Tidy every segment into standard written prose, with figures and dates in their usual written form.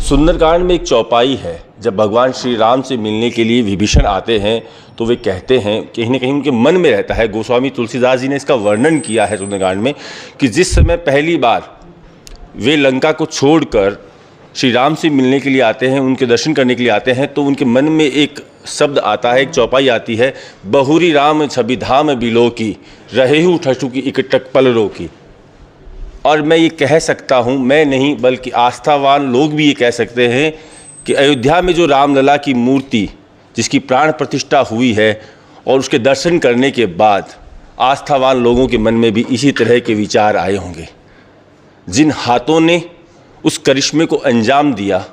सुंदरकांड में एक चौपाई है। जब भगवान श्री राम से मिलने के लिए विभीषण आते हैं तो वे कहते हैं, कहीं ना कहीं उनके मन में रहता है। गोस्वामी तुलसीदास जी ने इसका वर्णन किया है सुंदरकांड में कि जिस समय पहली बार वे लंका को छोड़कर श्री राम से मिलने के लिए आते हैं, उनके दर्शन करने के लिए आते हैं, तो उनके मन में एक शब्द आता है, एक चौपाई आती है, बहुरी राम छवि धाम बिलो की, रहेहु ठठु की इकटक पल रो की। और मैं ये कह सकता हूँ, मैं नहीं बल्कि आस्थावान लोग भी ये कह सकते हैं कि अयोध्या में जो रामलला की मूर्ति जिसकी प्राण प्रतिष्ठा हुई है और उसके दर्शन करने के बाद आस्थावान लोगों के मन में भी इसी तरह के विचार आए होंगे। जिन हाथों ने उस करिश्मे को अंजाम दिया,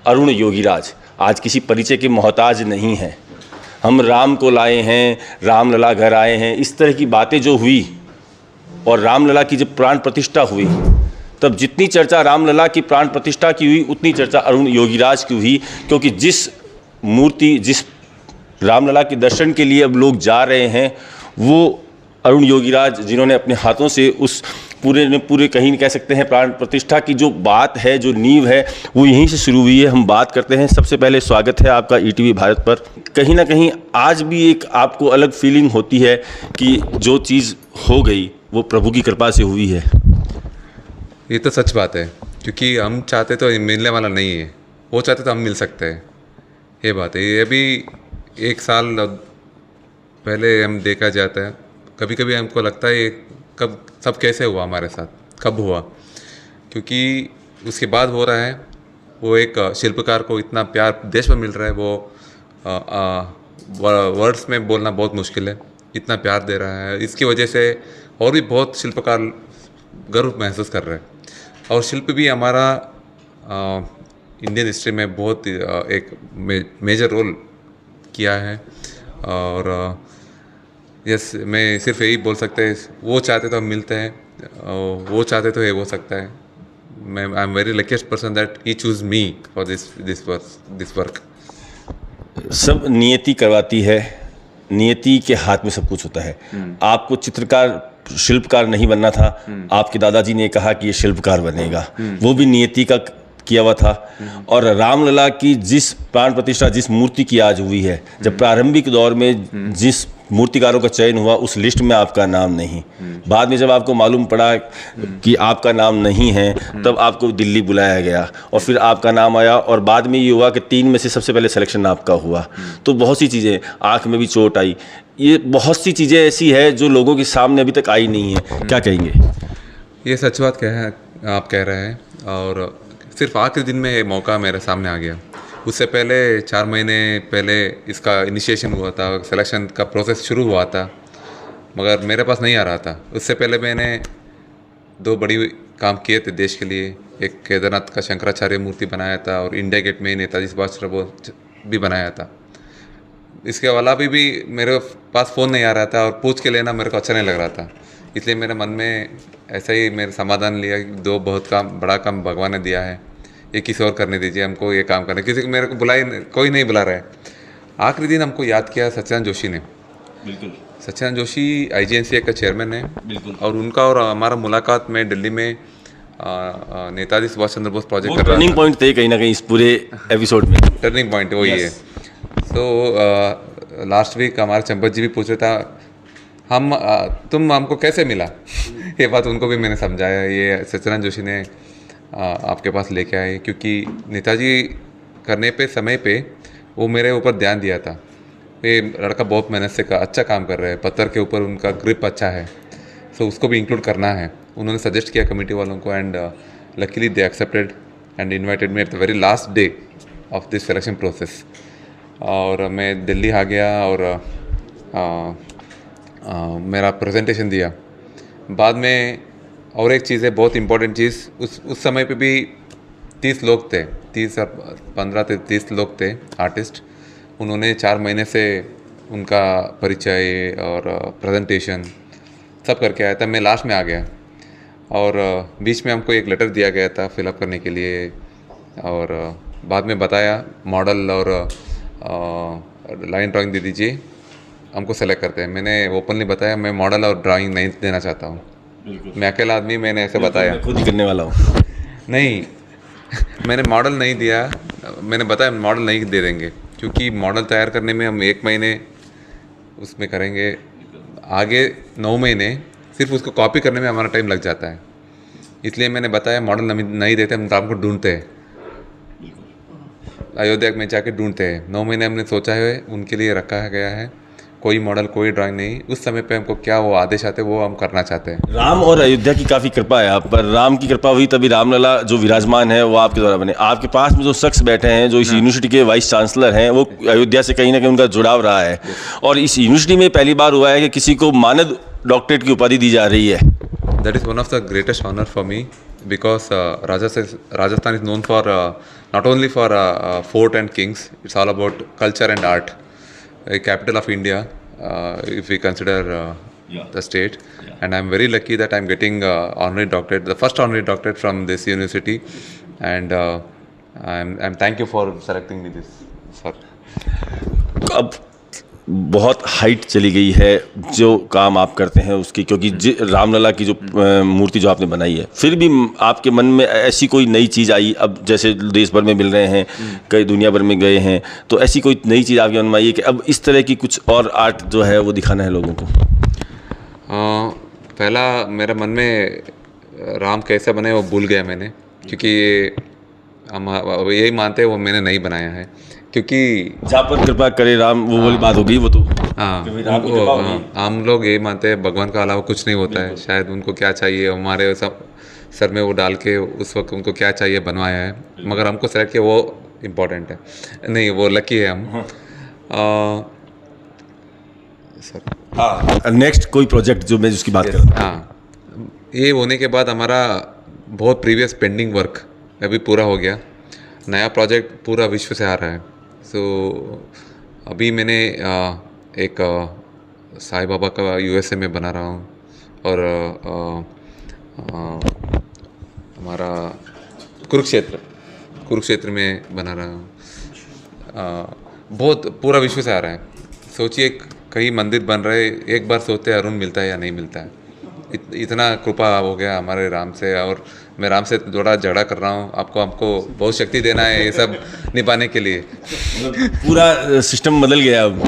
अरुण योगीराज आज किसी परिचय के मोहताज नहीं हैं। हम राम को लाए हैं, रामलला घर आए हैं, इस तरह की बातें जो हुई और रामलला की जब प्राण प्रतिष्ठा हुई, तब जितनी चर्चा रामलला की प्राण प्रतिष्ठा की हुई उतनी चर्चा अरुण योगीराज की हुई। क्योंकि जिस मूर्ति, जिस रामलला के दर्शन के लिए अब लोग जा रहे हैं, वो अरुण योगीराज जिन्होंने अपने हाथों से उस पूरे कहीं कह सकते हैं प्राण प्रतिष्ठा की जो बात है, जो नींव है, वो यहीं से शुरू हुई है। हम बात करते हैं। सबसे पहले स्वागत है आपका ईटीवी भारत पर। कहीं ना कहीं आज भी एक आपको अलग फीलिंग होती है कि जो चीज़ हो गई वो प्रभु की कृपा से हुई है। ये तो सच बात है, क्योंकि हम चाहते तो मिलने वाला नहीं है, वो चाहते तो हम मिल सकते हैं। ये बात है। ये अभी 1 साल पहले हम देखा जाता है, कभी कभी हमको लगता है कब सब कैसे हुआ हमारे साथ, कब हुआ, क्योंकि उसके बाद हो रहा है। वो एक शिल्पकार को इतना प्यार देश में मिल रहा है, वो वर्ड्स में बोलना बहुत मुश्किल है, इतना प्यार दे रहा है। इसकी वजह से और भी बहुत शिल्पकार गर्व महसूस कर रहे हैं। और शिल्प भी हमारा इंडियन हिस्ट्री में बहुत एक मेजर रोल किया है। और यस, मैं सिर्फ यही बोल सकते हैं, वो चाहते तो हम मिलते हैं, वो चाहते तो ये हो सकता है। मैं I am very luckiest person that he choose me for this work. सब नियति करवाती है, नियति के हाथ में सब कुछ होता है। आपको चित्रकार, शिल्पकार नहीं बनना था, आपके दादाजी ने कहा कि ये शिल्पकार बनेगा, वो भी नियति का किया हुआ था। और रामलला की जिस प्राण प्रतिष्ठा, जिस मूर्ति की आज हुई है, जब प्रारंभिक दौर में जिस मूर्तिकारों का चयन हुआ उस लिस्ट में आपका नाम नहीं, बाद में जब आपको मालूम पड़ा कि आपका नाम नहीं है, तब आपको दिल्ली बुलाया गया और फिर आपका नाम आया और बाद में ये हुआ कि 3 में से सबसे पहले सिलेक्शन आपका हुआ। तो बहुत सी चीज़ें, आँख में भी चोट आई, ये बहुत सी चीज़ें ऐसी है जो लोगों के सामने अभी तक आई नहीं है। क्या कहेंगे? ये सच बात आप कह रहे हैं। और सिर्फ आखिरी दिन में ये मौका मेरे सामने आ गया। उससे पहले 4 महीने पहले इसका इनिशिएशन हुआ था, सिलेक्शन का प्रोसेस शुरू हुआ था, मगर मेरे पास नहीं आ रहा था। उससे पहले मैंने 2 बड़ी काम किए थे देश के लिए। एक केदारनाथ का शंकराचार्य मूर्ति बनाया था और इंडिया गेट में नेताजी सुभाष चंद्र बोस भी बनाया था। इसके अलावा भी मेरे पास फ़ोन नहीं आ रहा था और पूछ के लेना मेरे को अच्छा नहीं लग रहा था। इसलिए मेरे मन में ऐसा ही मेरे समाधान लिया कि 2 बहुत बड़ा काम भगवान ने दिया है, ये किसी और करने दीजिए, हमको ये काम करना। किसी को मेरे को कोई नहीं बुला रहा है। आखिरी दिन हमको याद किया सच्चिदानंद जोशी ने। बिल्कुल, सच्चिदानंद जोशी IGNCA का चेयरमैन है। बिल्कुल। और उनका और हमारा मुलाकात में दिल्ली में नेताजी सुभाष चंद्र बोस प्रोजेक्ट कर रहा था। टर्निंग पॉइंट थे कहीं ना कहीं इस पूरे एपिसोड में। टर्निंग पॉइंट वही है। तो लास्ट वीक हमारे चंपत जी भी पूछ रहे था, तुम हमको कैसे मिला? ये बात उनको भी मैंने समझाया। ये सच्चिदानंद जोशी ने आपके पास लेके आए, क्योंकि नेताजी करने पे समय पे वो मेरे ऊपर ध्यान दिया था। ये लड़का बहुत मेहनत से अच्छा काम कर रहा है, पत्थर के ऊपर उनका ग्रिप अच्छा है, सो उसको भी इंक्लूड करना है। उन्होंने सजेस्ट किया कमेटी वालों को, and luckily they accepted and invited me at the very last day of this selection process. और मैं दिल्ली आ गया और मेरा प्रेजेंटेशन दिया। बाद में और एक चीज़ है, बहुत इम्पोर्टेंट चीज़, उस समय पे भी 30 लोग थे, 15 से 30 लोग थे आर्टिस्ट। उन्होंने 4 महीने से उनका परिचय और प्रेजेंटेशन सब करके आया था। मैं लास्ट में आ गया और बीच में हमको एक लेटर दिया गया था फिलअप करने के लिए, और बाद में बताया मॉडल और लाइन ड्राइंग दे दीजिए, हमको सेलेक्ट करते हैं। मैंने ओपनली बताया मैं मॉडल और ड्राइंग नहीं देना चाहता हूँ। मैं अकेला आदमी, मैंने ऐसे बताया। मैं खुद ही करने वाला हूँ। नहीं, मैंने मॉडल नहीं दिया, मैंने बताया मॉडल नहीं दे देंगे, क्योंकि मॉडल तैयार करने में हम 1 महीने उसमें करेंगे, आगे 9 महीने सिर्फ उसको कॉपी करने में हमारा टाइम लग जाता है। इसलिए मैंने बताया मॉडल नहीं देते, हम राम को ढूंढते हैं, अयोध्या में जाके ढूंढते हैं। 9 महीने हमने सोचा है, उनके लिए रखा गया है, कोई मॉडल कोई ड्राइंग नहीं, उस समय पे हमको क्या वो आदेश आते वो हम करना चाहते हैं। राम और अयोध्या की काफ़ी कृपा है आप पर, राम की कृपा हुई तभी रामलला जो विराजमान है वो आपके द्वारा बने। आपके पास में जो शख्स बैठे हैं, जो इस यूनिवर्सिटी के वाइस चांसलर हैं, वो अयोध्या से कहीं ना कहीं उनका जुड़ाव रहा है, और इस यूनिवर्सिटी में पहली बार हुआ है कि किसी को मानद डॉक्टरेट की उपाधि दी जा रही है। That is one of the greatest honor for me, because Rajasthan is known for not only for fort and kings, it's all about culture and art. A capital of India, if we consider the state, and I'm very lucky that I'm getting honorary doctorate, the first honorary doctorate from this university, and I'm thank you for selecting me this, sir. अब बहुत height चली गई है जो काम आप करते हैं उसकी, क्योंकि रामलला की जो मूर्ति जो आपने बनाई है, फिर भी आपके मन में ऐसी कोई नई चीज़ आई, अब जैसे देश भर में मिल रहे हैं, कई दुनिया भर में गए हैं, तो ऐसी कोई नई चीज़ आपके मन में आई है कि अब इस तरह की कुछ और आर्ट जो है वो दिखाना है लोगों को? पहला मेरे मन में राम कैसे बने वो भूल गया मैंने, क्योंकि हम यही मानते हैं वो मैंने नहीं बनाया है, क्योंकि जहाँ पर कृपा करे राम, वो वाली बात हो गई वो तो। हम लोग यही मानते हैं भगवान का अलावा कुछ नहीं होता है, शायद उनको क्या चाहिए हमारे सब सर में वो डाल के उस वक्त उनको क्या चाहिए बनवाया है, मगर हमको सेलेक्ट किया वो इम्पोर्टेंट है, नहीं वो लकी है हम। सर नेक्स्ट कोई प्रोजेक्ट जो मैं जिसकी बात कर रहा हूँ? हाँ, ये होने के बाद हमारा बहुत प्रीवियस पेंडिंग वर्क अभी पूरा हो गया, नया प्रोजेक्ट पूरा विश्व से आ रहा है। सो अभी मैंने एक साईं बाबा का यूएसए में बना रहा हूँ, और हमारा कुरुक्षेत्र में बना रहा हूँ। बहुत पूरा विश्व से आ रहा है। सोचिए कई मंदिर बन रहे, एक बार सोचते हैं अरुण मिलता है या नहीं मिलता है, इतना कृपा हो गया हमारे राम से, और मैं राम से थोड़ा झगड़ा कर रहा हूँ, हमको बहुत शक्ति देना है ये सब निभाने के लिए। पूरा सिस्टम बदल गया अब?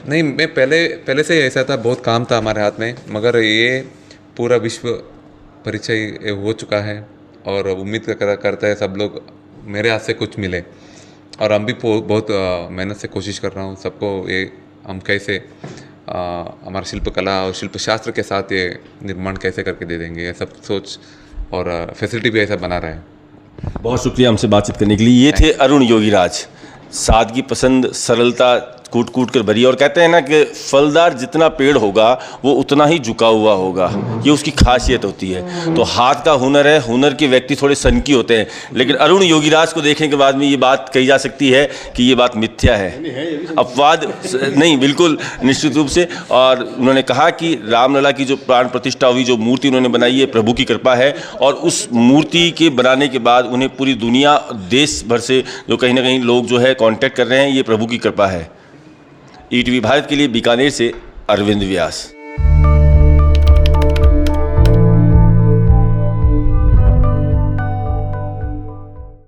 नहीं, मैं पहले से ही ऐसा था, बहुत काम था हमारे हाथ में, मगर ये पूरा विश्व परिचय हो चुका है, और उम्मीद करता है सब लोग मेरे हाथ से कुछ मिले, और हम भी बहुत मेहनत से कोशिश कर रहा हूँ सबको ये हम कैसे हमारा शिल्पकला और शिल्पशास्त्र के साथ ये निर्माण कैसे करके दे देंगे, ये सब सोच और फैसिलिटी भी ऐसा बना रहा है। बहुत शुक्रिया हमसे बातचीत करने के लिए। ये थे अरुण योगीराज, सादगी पसंद, सरलता कूट कूट कर भरी, और कहते हैं ना कि फलदार जितना पेड़ होगा वो उतना ही झुका हुआ होगा, ये उसकी खासियत होती है। तो हाथ का हुनर है, हुनर के व्यक्ति थोड़े सनकी होते हैं, लेकिन अरुण योगीराज को देखने के बाद में ये बात कही जा सकती है कि ये बात मिथ्या है, अपवाद नहीं, बिल्कुल निश्चित रूप से। और उन्होंने कहा कि रामलला की जो प्राण प्रतिष्ठा हुई, जो मूर्ति उन्होंने बनाई है, प्रभु की कृपा है, और उस मूर्ति के बनाने के बाद उन्हें पूरी दुनिया, देश भर से जो कहीं ना कहीं लोग जो है कांटेक्ट कर रहे हैं, ये प्रभु की कृपा है। ईटीवी भारत के लिए बीकानेर से अरविंद व्यास।